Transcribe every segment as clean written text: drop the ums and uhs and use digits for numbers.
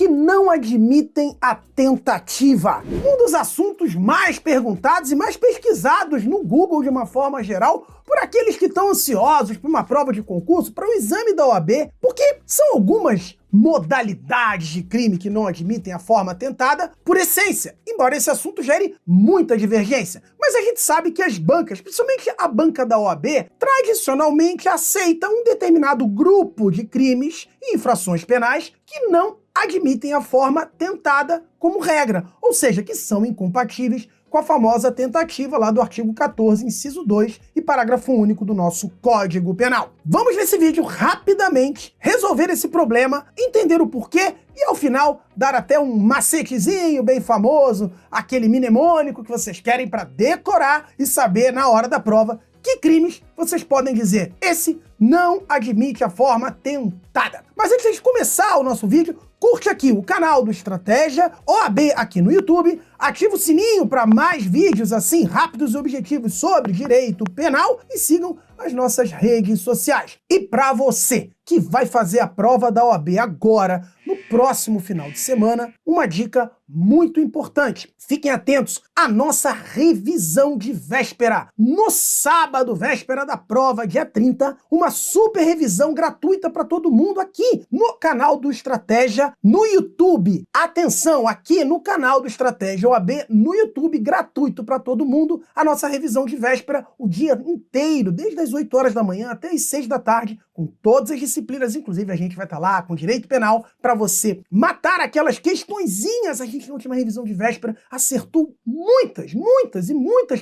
que não admitem a tentativa. Um dos assuntos mais perguntados e mais pesquisados no Google de uma forma geral por aqueles que estão ansiosos para uma prova de concurso, para o exame da OAB, porque são algumas modalidades de crime que não admitem a forma tentada por essência, embora esse assunto gere muita divergência. Mas a gente sabe que as bancas, principalmente a banca da OAB, tradicionalmente aceita um determinado grupo de crimes e infrações penais que não admitem a forma tentada como regra, ou seja, que são incompatíveis com a famosa tentativa lá do artigo 14, inciso 2 e parágrafo único do nosso Código Penal. Vamos nesse vídeo rapidamente resolver esse problema, entender o porquê e ao final dar até um macetezinho bem famoso, aquele mnemônico que vocês querem para decorar e saber na hora da prova que crimes vocês podem dizer: esse não admite a forma tentada. Mas antes de começar o nosso vídeo, curte aqui o canal do Estratégia OAB aqui no YouTube, ativa o sininho para mais vídeos assim rápidos e objetivos sobre direito penal e sigam as nossas redes sociais. E para você que vai fazer a prova da OAB agora, no próximo final de semana, uma dica muito importante. Fiquem atentos à nossa revisão de véspera. No sábado, véspera da prova, dia 30, uma super revisão gratuita para todo mundo aqui no canal do Estratégia no YouTube. Atenção, aqui no canal do Estratégia OAB no YouTube, gratuito para todo mundo, a nossa revisão de véspera o dia inteiro, desde as 8 horas da manhã até as 6 da tarde, com todas as disciplinas, inclusive a gente vai estar lá com direito penal, para você matar aquelas questõezinhas. A gente na última revisão de véspera acertou muitas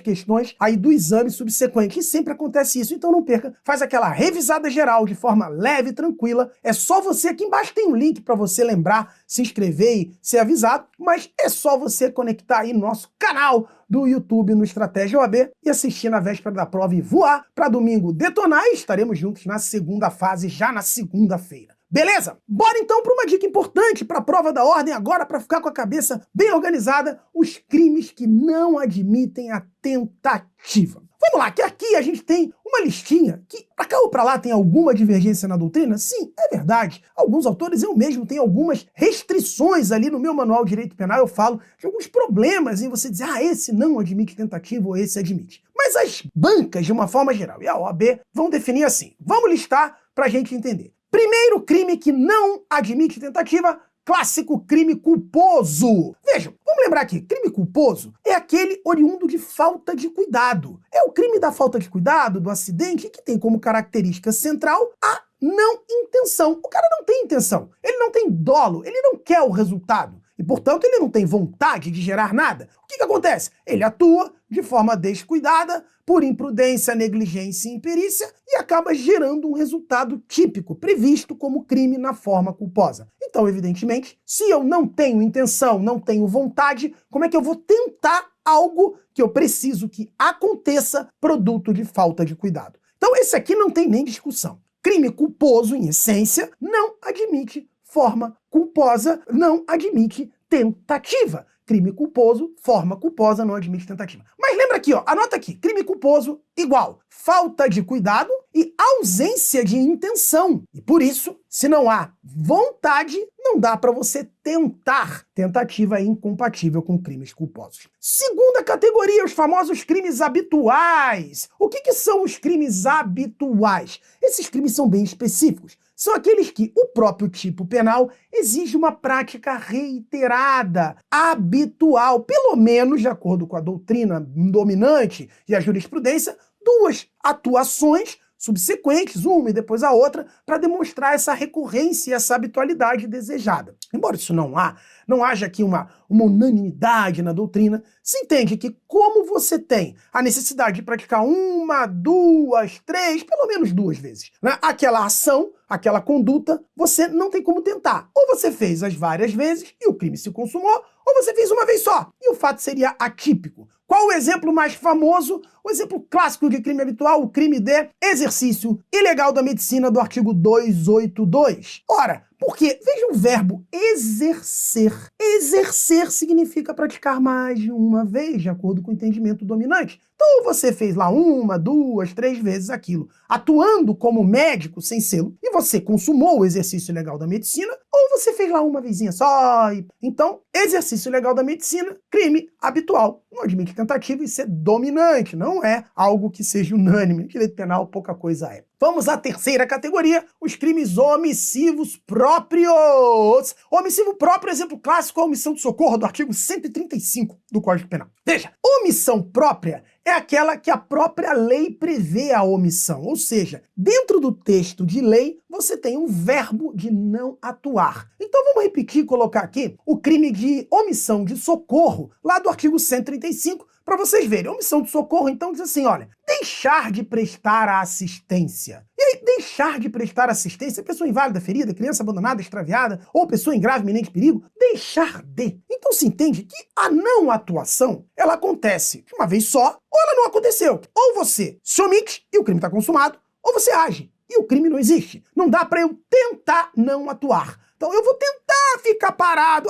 questões aí do exame subsequente, e sempre acontece isso, então não perca, faz aquela revisada geral de forma leve e tranquila. É só você, aqui embaixo tem um link para você lembrar, se inscrever e ser avisado, mas é só você conectar aí no nosso canal do YouTube no Estratégia OAB e assistir na véspera da prova e voar para domingo detonar, e estaremos juntos na segunda fase, já na segunda-feira. Beleza? Bora então para uma dica importante para a prova da ordem agora, para ficar com a cabeça bem organizada: os crimes que não admitem a tentativa. Vamos lá, que aqui a gente tem uma listinha que pra cá ou pra lá tem alguma divergência na doutrina. Sim, é verdade. Alguns autores, eu mesmo tenho algumas restrições ali no meu manual de direito penal. Eu falo de alguns problemas em você dizer: ah, esse não admite tentativa ou esse admite. Mas as bancas, de uma forma geral, e a OAB vão definir assim. Vamos listar pra gente entender. Primeiro crime que não admite tentativa: clássico crime culposo. Vejam, vamos lembrar aqui, crime culposo é aquele oriundo de falta de cuidado. É o crime da falta de cuidado, do acidente, que tem como característica central a não intenção. O cara não tem intenção, ele não tem dolo, ele não quer o resultado. E, portanto, ele não tem vontade de gerar nada. O que acontece? Ele atua de forma descuidada, por imprudência, negligência e imperícia, e acaba gerando um resultado típico, previsto como crime na forma culposa. Então, evidentemente, se eu não tenho intenção, não tenho vontade, como é que eu vou tentar algo que eu preciso que aconteça produto de falta de cuidado? Então, esse aqui não tem nem discussão. Crime culposo, em essência, não admite forma culposa, não admite tentativa. Crime culposo, forma culposa, não admite tentativa. Mas lembra aqui, ó, anota aqui, crime culposo igual falta de cuidado e ausência de intenção. E por isso, se não há vontade, não dá para você tentar. Tentativa é incompatível com crimes culposos. Segunda categoria, os famosos crimes habituais. O que são os crimes habituais? Esses crimes são bem específicos. São aqueles que o próprio tipo penal exige uma prática reiterada, habitual, pelo menos, de acordo com a doutrina dominante e a jurisprudência, 2 atuações subsequentes, uma e depois a outra, para demonstrar essa recorrência e essa habitualidade desejada. Embora isso não haja aqui uma unanimidade na doutrina, se entende que como você tem a necessidade de praticar 1, 2, 3, pelo menos 2 vezes, né, aquela ação, aquela conduta, você não tem como tentar. Ou você fez as várias vezes e o crime se consumou, ou você fez uma vez só e o fato seria atípico. Qual o exemplo mais famoso? O exemplo clássico de crime habitual, o crime de exercício ilegal da medicina do artigo 282. Ora, Porque, veja o verbo exercer. Exercer significa praticar mais de uma vez, de acordo com o entendimento dominante. Então, você fez lá 1, 2, 3 vezes aquilo, atuando como médico sem selo, e você consumou o exercício legal da medicina, ou você fez lá uma vezinha só. Então, exercício legal da medicina, crime habitual. Não admite tentativa, isso é dominante, não é algo que seja unânime. Direito penal, pouca coisa é. Vamos à terceira categoria, os crimes omissivos próprios. Omissivo próprio, exemplo clássico, a omissão de socorro do artigo 135 do Código Penal. Veja, omissão própria é aquela que a própria lei prevê a omissão, ou seja, dentro do texto de lei você tem um verbo de não atuar. Então vamos repetir e colocar aqui o crime de omissão de socorro, lá do artigo 135, para vocês verem. Omissão de socorro, então, diz assim, olha, deixar de prestar a assistência. E aí, deixar de prestar assistência, pessoa inválida, ferida, criança abandonada, extraviada, ou pessoa em grave iminente perigo, deixar de. Então se entende que a não atuação, ela acontece de uma vez só, ou ela não aconteceu. Ou você se omite e o crime está consumado, ou você age e o crime não existe. Não dá para eu tentar não atuar. Então eu vou tentar ficar parado,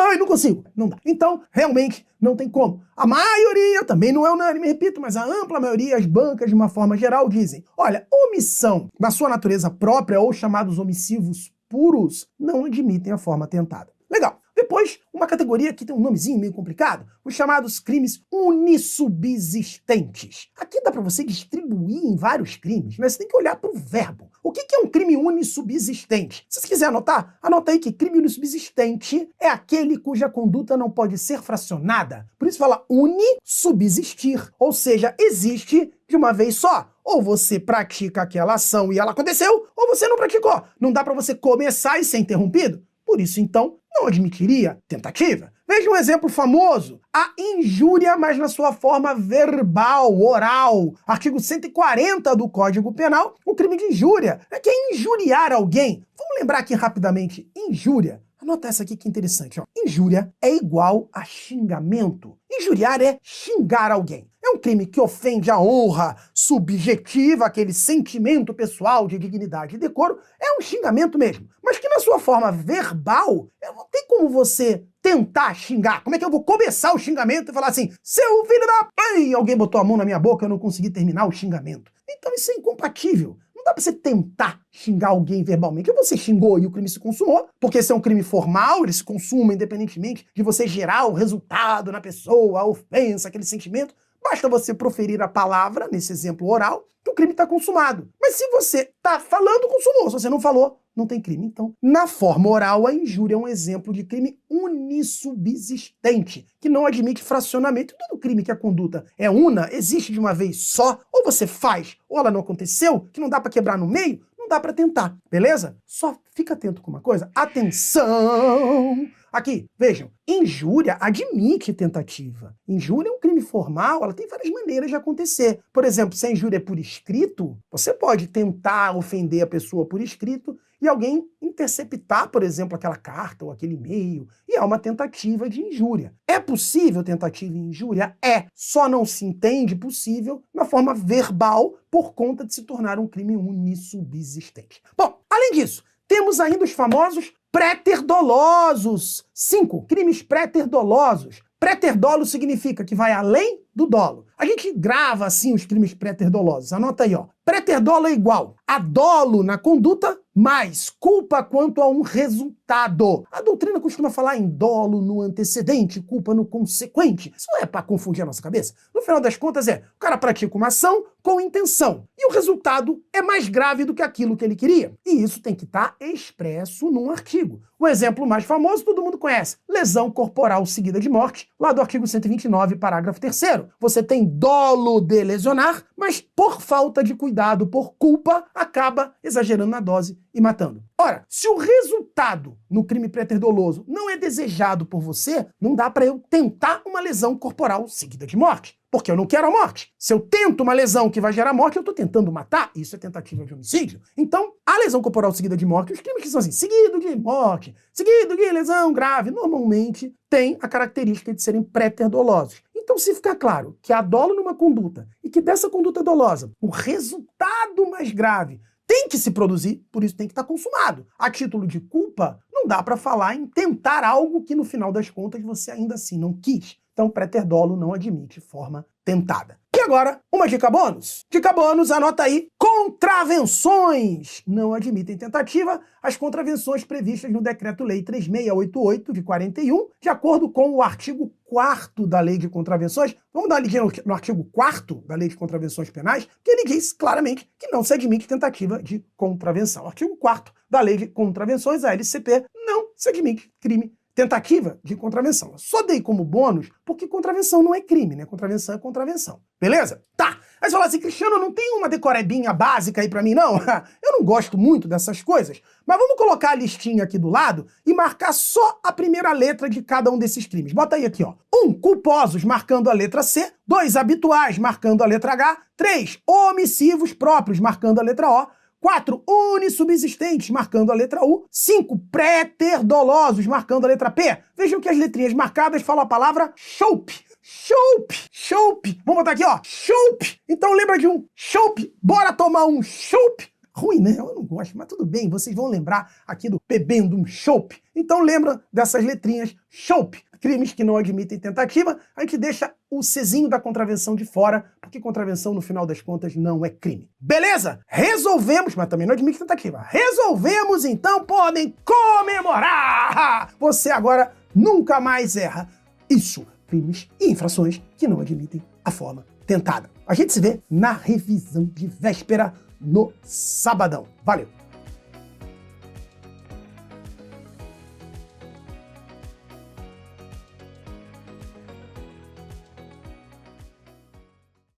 ai, não consigo. Não dá. Então, realmente, não tem como. A maioria, também não é unânime, repito, mas a ampla maioria, as bancas, de uma forma geral, dizem, olha, omissão na sua natureza própria, ou chamados omissivos puros, não admitem a forma tentada. Legal. Depois, uma categoria que tem um nomezinho meio complicado, os chamados crimes unissubsistentes. Aqui dá para você distribuir em vários crimes, mas você tem que olhar para o verbo. O que é um crime unissubsistente? Se você quiser anotar, anota aí que crime unissubsistente é aquele cuja conduta não pode ser fracionada. Por isso fala unissubsistir, ou seja, existe de uma vez só. Ou você pratica aquela ação e ela aconteceu, ou você não praticou. Não dá para você começar e ser interrompido. Por isso, então, não admitiria tentativa. Veja um exemplo famoso, a injúria, mas na sua forma verbal, oral. Artigo 140 do Código Penal, o crime de injúria, que é injuriar alguém. Vamos lembrar aqui rapidamente, injúria. Anota essa aqui que interessante, ó. Injúria é igual a xingamento. Injuriar é xingar alguém. É um crime que ofende a honra subjetiva, aquele sentimento pessoal de dignidade e decoro. É um xingamento mesmo. Mas que na sua forma verbal, não tem como você tentar xingar. Como é que eu vou começar o xingamento e falar assim, seu filho da... Ai, alguém botou a mão na minha boca e eu não consegui terminar o xingamento. Então isso é incompatível. Não dá pra você tentar xingar alguém verbalmente. Ou você xingou e o crime se consumou, porque esse é um crime formal, ele se consuma independentemente de você gerar o resultado na pessoa, a ofensa, aquele sentimento. Basta você proferir a palavra, nesse exemplo oral, que o crime está consumado. Mas se você está falando, consumou. Se você não falou, não tem crime. Então, na forma oral, a injúria é um exemplo de crime unissubsistente, que não admite fracionamento. Todo crime que a conduta é una, existe de uma vez só, ou você faz, ou ela não aconteceu, que não dá para quebrar no meio, não dá para tentar, beleza? Só fica atento com uma coisa. Atenção! Aqui, vejam, injúria admite tentativa. Injúria é um crime formal, ela tem várias maneiras de acontecer. Por exemplo, se a injúria é por escrito, você pode tentar ofender a pessoa por escrito e alguém interceptar, por exemplo, aquela carta ou aquele e-mail, e há uma tentativa de injúria. É possível tentativa de injúria? É. Só não se entende possível na forma verbal por conta de se tornar um crime unissubsistente. Bom, além disso, temos ainda os famosos préter-dolosos. 5. Crimes préter-dolosos. Préter-dolo significa que vai além do dolo. A gente grava assim os crimes préter-dolosos. Anota aí, ó. Préter-dolo é igual a dolo na conduta mais culpa quanto a um resultado. A doutrina costuma falar em dolo no antecedente, culpa no consequente. Isso não é para confundir a nossa cabeça. No final das contas o cara pratica uma ação com intenção. E o resultado é mais grave do que aquilo que ele queria. E isso tem que estar expresso num artigo. O exemplo mais famoso todo mundo conhece. Lesão corporal seguida de morte, lá do artigo 129, parágrafo 3º. Você tem dolo de lesionar, mas por falta de cuidado, por culpa, acaba exagerando na dose e matando. Ora, se o resultado no crime préter-doloso não é desejado por você, não dá para eu tentar uma lesão corporal seguida de morte, porque eu não quero a morte. Se eu tento uma lesão que vai gerar morte, eu estou tentando matar. Isso é tentativa de homicídio. Então, a lesão corporal seguida de morte, os crimes que são assim, seguido de morte, seguido de lesão grave, normalmente tem a característica de serem préter-dolosos. Então, se ficar claro que há dolo numa conduta e que dessa conduta dolosa, o resultado mais grave tem que se produzir, por isso tem que estar consumado. A título de culpa, não dá para falar em tentar algo que no final das contas você ainda assim não quis. Então, préter dolo não admite forma tentada. E agora, uma dica bônus. Dica bônus, anota aí, contravenções. Não admitem tentativa as contravenções previstas no Decreto-Lei 3688 de 41, de acordo com o artigo 4º da Lei de Contravenções. Vamos dar uma lidinha no artigo 4º da Lei de Contravenções Penais, que ele diz claramente que não se admite tentativa de contravenção. Artigo 4º da Lei de Contravenções, a LCP, não se admite crime tentativa de contravenção. Eu só dei como bônus porque contravenção não é crime, né? Contravenção é contravenção. Beleza? Tá. Aí você fala assim, Cristiano, não tem uma decorebinha básica aí pra mim, não? Eu não gosto muito dessas coisas, mas vamos colocar a listinha aqui do lado e marcar só a primeira letra de cada um desses crimes. Bota aí aqui, ó. 1. Culposos, marcando a letra C. 2. Habituais, marcando a letra H. 3. Omissivos próprios, marcando a letra O. 4. Unissubsistentes, marcando a letra U. 5. Préter-dolosos, marcando a letra P. Vejam que as letrinhas marcadas falam a palavra chope. Chope, chope. Vamos botar aqui, ó. Chope. Então lembra de um chope? Bora tomar um chope? Ruim, né? Eu não gosto, mas tudo bem. Vocês vão lembrar aqui do bebendo um chope. Então lembra dessas letrinhas chope. Crimes que não admitem tentativa, a gente deixa o Czinho da contravenção de fora, porque contravenção, no final das contas, não é crime. Beleza? Resolvemos, mas também não admite tentativa. Resolvemos, então podem comemorar! Você agora nunca mais erra. Isso, crimes e infrações que não admitem a forma tentada. A gente se vê na revisão de véspera no sabadão. Valeu!